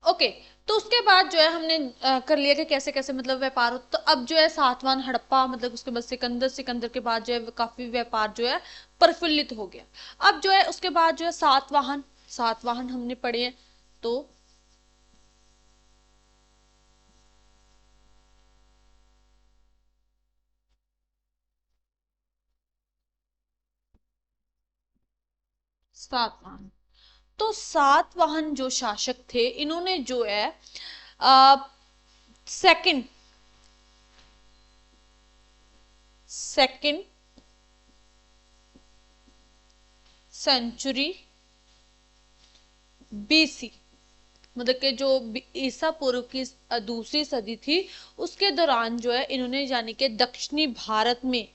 Okay. तो उसके बाद जो है हमने कर लिया कि कैसे कैसे मतलब व्यापार हो। तो अब जो है सातवां हड़प्पा मतलब उसके बाद सिकंदर, सिकंदर के बाद जो है काफी व्यापार जो है प्रफुल्लित हो गया। अब जो है उसके बाद जो है सातवाहन, सातवाहन हमने पढ़े हैं। तो सातवाहन, तो सातवाहन जो शासक थे इन्होंने जो है सेकंड सेकंड सेंचुरी बीसी, मतलब कि जो ईसा पूर्व की दूसरी सदी थी उसके दौरान जो है इन्होंने यानी कि दक्षिणी भारत में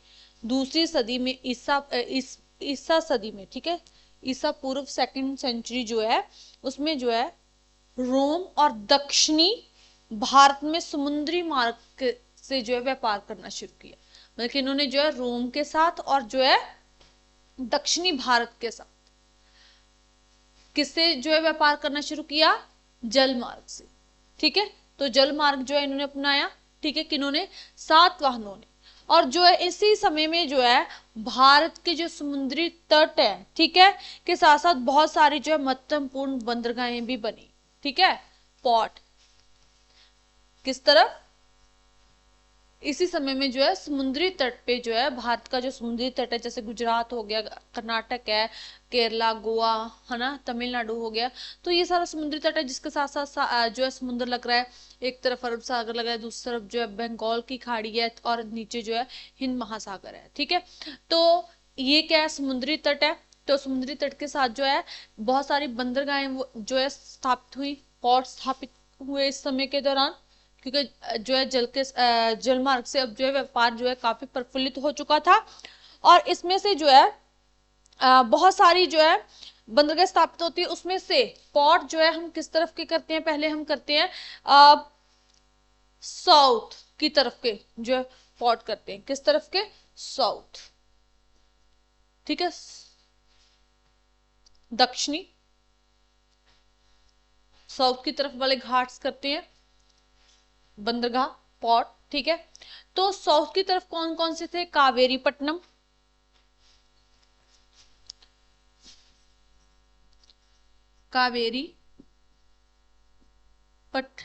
दूसरी सदी में ईसा सदी में, ठीक है, ईसा पूर्व सेकंड सेंचुरी जो है उसमें जो है रोम और दक्षिणी भारत में समुद्री मार्ग से जो है व्यापार करना शुरू किया। मतलब कि इन्होंने जो है रोम के साथ और जो है दक्षिणी भारत के साथ किससे जो है व्यापार करना शुरू किया, जल मार्ग से, ठीक है। तो जल मार्ग जो है इन्होंने अपनाया, ठीक है, किन्होंने, सातवाहनों ने। और जो है इसी समय में जो है भारत के जो समुद्री तट है, ठीक है, के साथ साथ बहुत सारी जो है महत्वपूर्ण बंदरगाहें भी बनी, ठीक है, पोर्ट किस तरफ, इसी समय में जो है समुद्री तट पे जो है भारत का जो समुद्री तट है जैसे गुजरात हो गया, कर्नाटक है, केरला, गोवा, है ना, तमिलनाडु हो गया। तो ये सारा समुद्री तट है जिसके साथ साथ जो है समुद्र लग रहा है। एक तरफ अरब सागर लग रहा है, दूसरी तरफ जो है बंगाल की खाड़ी है और नीचे जो है हिंद महासागर है, ठीक है। तो ये क्या है, समुद्री तट है। तो समुद्री तट के साथ जो है बहुत सारी बंदरगाहें जो है स्थापित हुई, पोर्ट स्थापित हुए इस समय के दौरान, क्योंकि जो है जल मार्ग से अब जो है व्यापार जो है काफी प्रफुल्लित हो चुका था। और इसमें से जो है बहुत सारी जो है बंदरगाह स्थापित होती है, उसमें से पोर्ट जो है हम किस तरफ के करते हैं, पहले हम करते हैं साउथ की तरफ के जो है पोर्ट करते हैं, किस तरफ के, साउथ, ठीक है, दक्षिणी साउथ की तरफ वाले घाट्स करते हैं बंदरगाह, पोर्ट, ठीक है। तो साउथ की तरफ कौन कौन से थे, कावेरी पट्टनम, कावेरी पट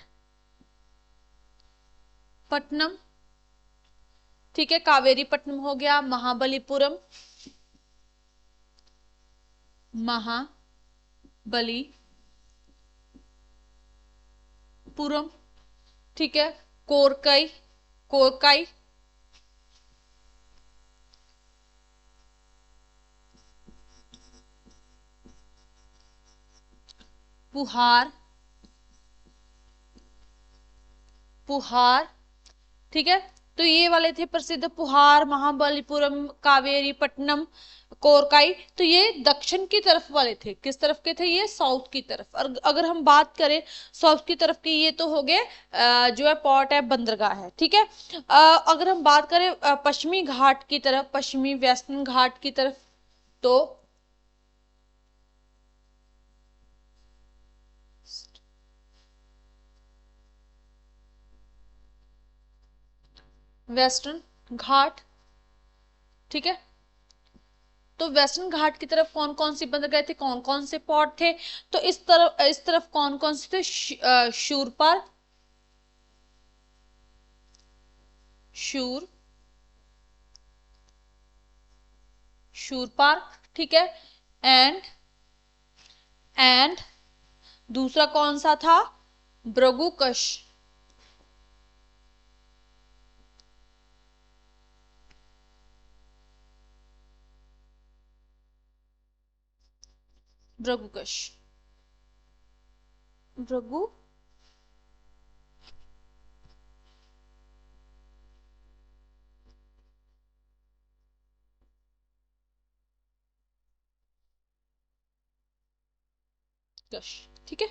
पट्टनम, ठीक है, कावेरी पट्टनम हो गया, महाबलीपुरम, महाबलीपुरम, ठीक है, कोरकई, कोरकाई, पुहार, पुहार, ठीक है। तो ये वाले थे प्रसिद्ध, पुहार, महाबलीपुरम, कावेरी पट्टनम, कोरकाई। तो ये दक्षिण की तरफ वाले थे, किस तरफ के थे, ये साउथ की तरफ। और अगर हम बात करें साउथ की तरफ की, ये तो हो गए जो है पोर्ट है, बंदरगाह है, ठीक है। अगर हम बात करें पश्चिमी घाट की तरफ, पश्चिमी वेस्टर्न घाट की तरफ, तो वेस्टर्न घाट, ठीक है। तो वेस्टर्न घाट की तरफ कौन कौन सी बंदरगाह थे, कौन कौन से पोर्ट थे, तो इस तरफ कौन कौन से थे, शूरपार, शूर शूरपार, ठीक है। एंड एंड दूसरा कौन सा था, भृगुकश, भृगुकश, भृगु कश, ठीक है।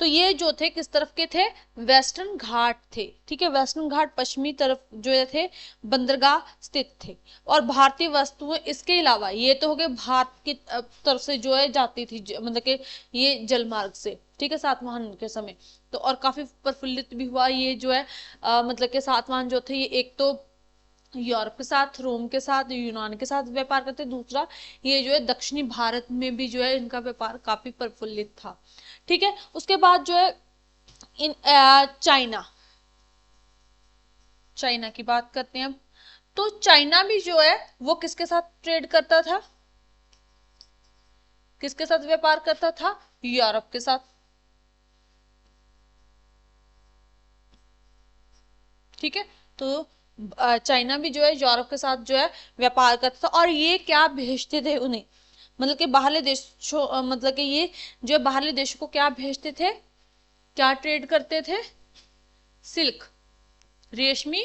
तो ये जो थे किस तरफ के थे, वेस्टर्न घाट थे, ठीक है, वेस्टर्न घाट पश्चिमी तरफ जो थे बंदरगाह स्थित थे। और भारतीय वस्तुएं इसके अलावा, ये तो हो गए भारत की तरफ से जो है जाती थी, मतलब कि ये जलमार्ग से, ठीक है, सातवाहन के समय। तो और काफी प्रफुल्लित भी हुआ ये जो है मतलब के सातवाहन जो थे, ये एक तो यूरोप के साथ, रोम के साथ, यूनान के साथ व्यापार करते, दूसरा ये जो है दक्षिणी भारत में भी जो है इनका व्यापार काफी प्रफुल्लित था, ठीक है। उसके बाद जो है इन चाइना, चाइना की बात करते हैं अब। तो चाइना भी जो है वो किसके साथ ट्रेड करता था, किसके साथ व्यापार करता था, यूरोप के साथ, ठीक है। तो चाइना भी जो है यूरोप के साथ जो है व्यापार करता था। और ये क्या भेजते थे उन्हें, मतलब कि बाहरले देशों, मतलब कि ये जो बाहरले देशों को क्या भेजते थे, क्या ट्रेड करते थे, सिल्क, रेशमी,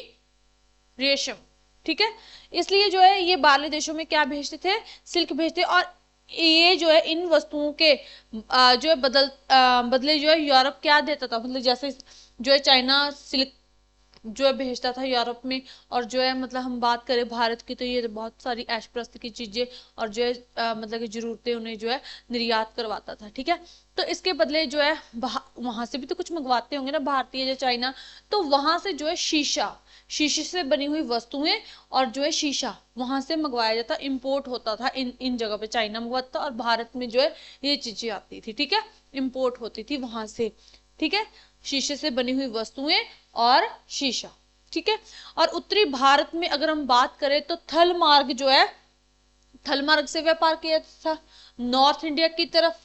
रेशम, ठीक है। इसलिए जो है ये बाहरले देशों में क्या भेजते थे, सिल्क भेजते। और ये जो है इन वस्तुओं के जो है बदले जो है यूरोप क्या देता था, मतलब जैसे जो है चाइना सिल्क जो है भेजता था यूरोप में, और जो है मतलब हम बात करें भारत की तो ये बहुत सारी ऐश प्रस्ती की चीजें और जो है मतलब की जरूरतें उन्हें जो है निर्यात करवाता था, ठीक है। तो इसके बदले जो है वहां से भी तो कुछ मंगवाते होंगे ना भारतीय जो चाइना, तो वहां से जो है शीशा, शीशे से बनी हुई वस्तुएं और जो है शीशा वहां से मंगवाया जाता, इंपोर्ट होता था, इन जगह पे चाइना मंगवाता और भारत में जो है ये चीजें आती थी, ठीक है, इंपोर्ट होती थी वहां से, ठीक है, शीशे से बनी हुई वस्तुएं और शीशा, ठीक है। और उत्तरी भारत में अगर हम बात करें तो थल मार्ग जो है, थल मार्ग से व्यापार किया था नॉर्थ इंडिया की तरफ,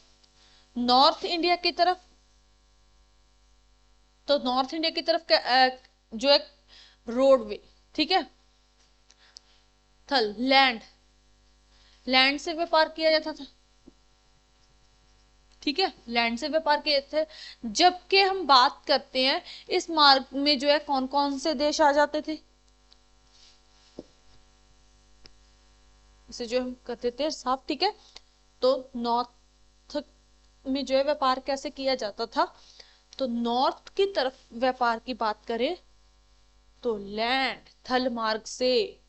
नॉर्थ इंडिया की तरफ। तो नॉर्थ इंडिया की तरफ जो है रोडवे, ठीक है, थल लैंड, लैंड से व्यापार किया जाता था, ठीक है, लैंड से व्यापार किए थे। जबकि हम बात करते हैं इस मार्ग में जो है कौन कौन से देश आ जाते थे, इसे जो हम कहते थे साफ, ठीक है। तो नॉर्थ में जो है व्यापार कैसे किया जाता था, तो नॉर्थ की तरफ व्यापार की बात करें तो लैंड, थल मार्ग से,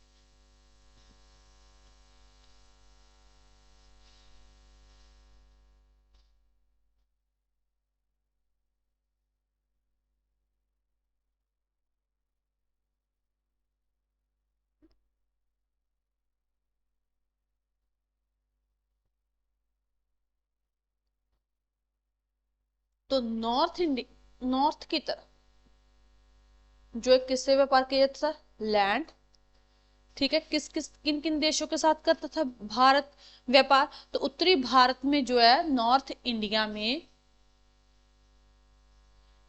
तो नॉर्थ इंडिया, नॉर्थ की तरफ जो है किससे व्यापार किया जाता था, लैंड, ठीक है। किस किस किन किन देशों के साथ करता था भारत व्यापार, तो उत्तरी भारत में जो है नॉर्थ इंडिया में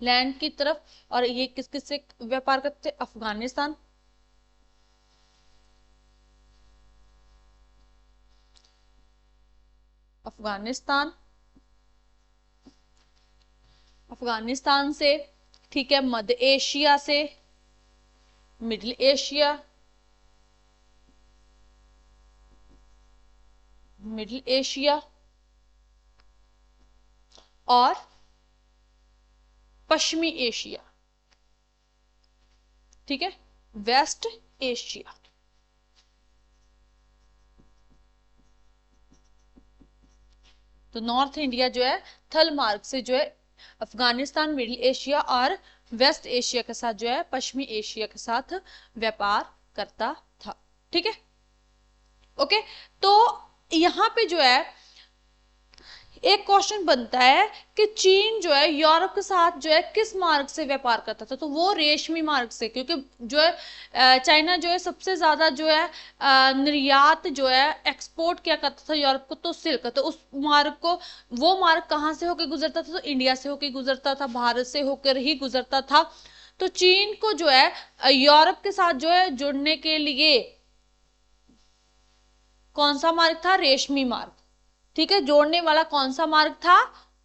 लैंड की तरफ, और ये किस किस से व्यापार करते थे, अफगानिस्तान, अफगानिस्तान, अफगानिस्तान से, ठीक है, मध्य एशिया से, मिडिल एशिया, मिडिल एशिया, और पश्चिमी एशिया, ठीक है, वेस्ट एशिया। तो नॉर्थ इंडिया जो है थल मार्ग से जो है अफगानिस्तान, मिडिल एशिया और वेस्ट एशिया के साथ जो है पश्चिमी एशिया के साथ व्यापार करता था, ठीक है, ओके। तो यहां पे जो है एक क्वेश्चन बनता है कि चीन जो है यूरोप के साथ जो है किस मार्ग से व्यापार करता था, तो वो रेशमी मार्ग से, क्योंकि जो है चाइना जो है सबसे ज्यादा जो है निर्यात जो है एक्सपोर्ट क्या करता था यूरोप को, तो सिल्क, तो उस मार्ग को, वो मार्ग कहाँ से होकर गुजरता था, तो इंडिया से होकर गुजरता था, भारत से होकर ही गुजरता था। तो चीन को जो है यूरोप के साथ जो है जुड़ने के लिए कौन सा मार्ग था, रेशमी मार्ग, ठीक है, जोड़ने वाला कौन सा मार्ग था,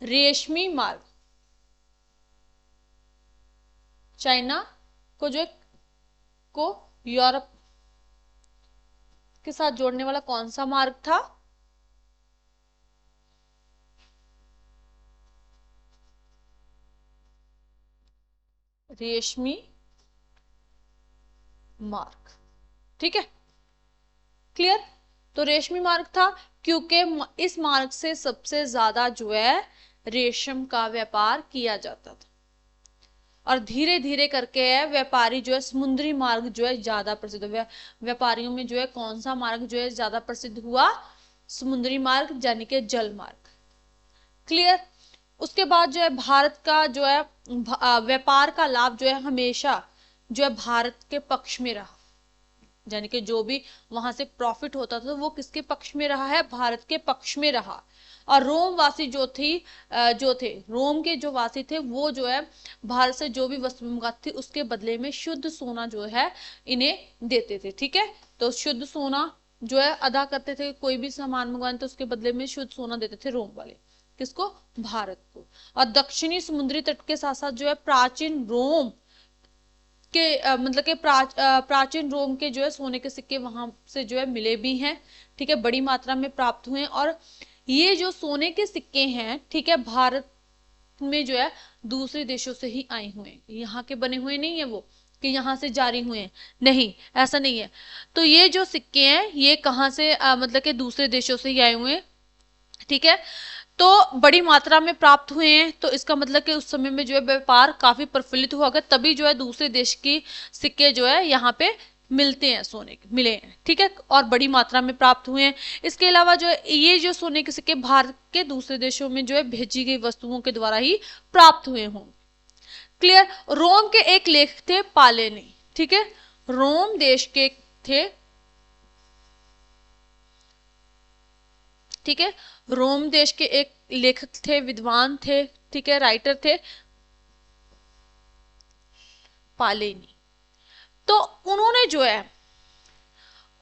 रेशमी मार्ग। चाइना को जो को यूरोप के साथ जोड़ने वाला कौन सा मार्ग था, रेशमी मार्ग, ठीक है, क्लियर। तो रेशमी मार्ग था क्योंकि इस मार्ग से सबसे ज्यादा जो है रेशम का व्यापार किया जाता था, और धीरे धीरे करके है व्यापारी जो है समुद्री मार्ग जो है ज्यादा प्रसिद्ध हुआ। व्यापारियों में जो है कौन सा मार्ग जो है ज्यादा प्रसिद्ध हुआ? समुद्री मार्ग, यानी कि जल मार्ग, क्लियर। उसके बाद जो है भारत का जो है व्यापार का लाभ जो है हमेशा जो है भारत के पक्ष में रहा, यानी कि जो भी वहां से प्रॉफिट होता था वो किसके पक्ष में रहा है? भारत के पक्ष में रहा। और रोम वासी जो थे रोम के जो वासी थे वो जो है भारत से जो भी वस्तु मंगाती थी उसके बदले में शुद्ध सोना जो है इन्हें देते थे, ठीक है। तो शुद्ध सोना जो है अदा करते थे, कोई भी सामान मंगवाने तो उसके बदले में शुद्ध सोना देते थे रोम वाले, किसको? भारत को। और दक्षिणी समुद्री तट के साथ साथ जो है प्राचीन रोम के मतलब के प्राचीन रोम के जो है सोने के सिक्के वहां से जो है मिले भी हैं, ठीक है, बड़ी मात्रा में प्राप्त हुए हैं। और ये जो सोने के सिक्के हैं, ठीक है, भारत में जो है दूसरे देशों से ही आए हुए हैं, यहाँ के बने हुए नहीं है वो कि यहाँ से जारी हुए हैं, नहीं, ऐसा नहीं है। तो ये जो सिक्के हैं ये कहाँ से मतलब के दूसरे देशों से ही आए हुए हैं, ठीक है, तो बड़ी मात्रा में प्राप्त हुए हैं। तो इसका मतलब कि उस समय में जो है व्यापार काफी प्रफुल्लित हुआ, तभी जो है दूसरे देश की सिक्के जो है यहाँ पे मिलते हैं, सोने के मिले हैं, ठीक है, और बड़ी मात्रा में प्राप्त हुए हैं। इसके अलावा जो है ये जो सोने के सिक्के भारत के दूसरे देशों में जो है भेजी गई वस्तुओं के द्वारा ही प्राप्त हुए होंगे, क्लियर। रोम के एक लेखक थे पालेनी, ठीक है, रोम देश के थे, ठीक है, रोम देश के एक लेखक थे, विद्वान थे, ठीक है, राइटर थे, पालेनी। तो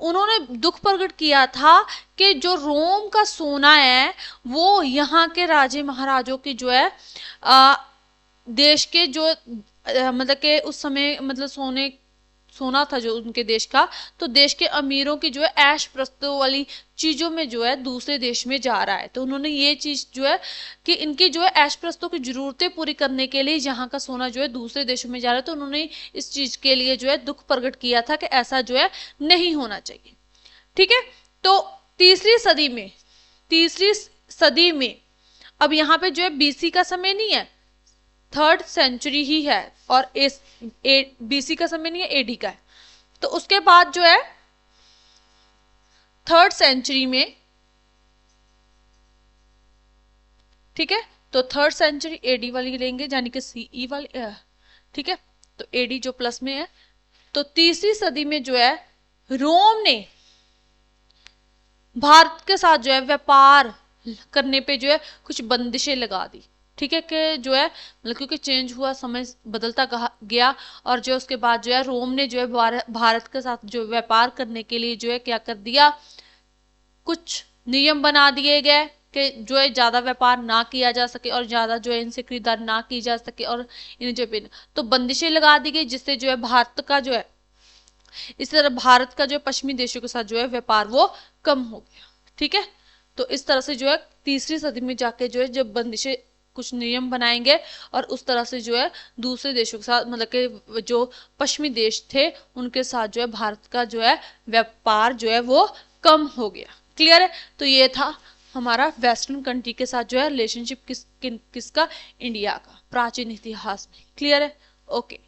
उन्होंने दुख प्रकट किया था कि जो रोम का सोना है वो यहाँ के राजे महाराजों की जो है देश के जो मतलब के उस समय मतलब सोना था जो उनके देश का, तो देश के अमीरों की जो है ऐश प्रस्तों वाली चीजों में जो है दूसरे देश में जा रहा है। तो उन्होंने ये चीज जो है कि इनकी जो है ऐश प्रस्तों की जरूरतें पूरी करने के लिए यहाँ का सोना जो है दूसरे देशों में जा रहा है, तो उन्होंने इस चीज के लिए जो है दुख प्रकट किया था कि ऐसा जो है नहीं होना चाहिए, ठीक है। तो तीसरी सदी में अब यहाँ पे जो है बीसी का समय नहीं है, 3rd सेंचुरी ही है, और बीसी का समय नहीं है, एडी का है। तो उसके बाद जो है 3rd सेंचुरी में, ठीक है, तो 3rd सेंचुरी एडी वाली लेंगे, यानी कि सीई वाली, ठीक है, तो एडी जो प्लस में है। तो तीसरी सदी में जो है रोम ने भारत के साथ जो है व्यापार करने पे जो है कुछ बंदिशें लगा दी, ठीक है, कि जो है मतलब क्योंकि चेंज हुआ, समय बदलता गया, और जो उसके बाद जो है रोम ने जो है भारत के साथ जो व्यापार करने के लिए जो है क्या कर दिया, कुछ नियम बना दिए गए कि जो है ज्यादा व्यापार ना किया जा सके और ज्यादा जो है इनसे खरीदारी ना की जा सके, और इन्हें जो तो बंदिशें लगा दी गई, जिससे जो है भारत का जो है इस तरह भारत का जो पश्चिमी देशों के साथ जो है व्यापार वो कम हो गया, ठीक है। तो इस तरह से जो है तीसरी सदी में जाके जो है जब बंदिशें कुछ नियम बनाएंगे और उस तरह से जो है दूसरे देशों के साथ मतलब के जो पश्चिमी देश थे उनके साथ जो है भारत का जो है व्यापार जो है वो कम हो गया, क्लियर है। तो ये था हमारा वेस्टर्न कंट्री के साथ जो है रिलेशनशिप किसका, इंडिया का प्राचीन इतिहास में, क्लियर है, ओके।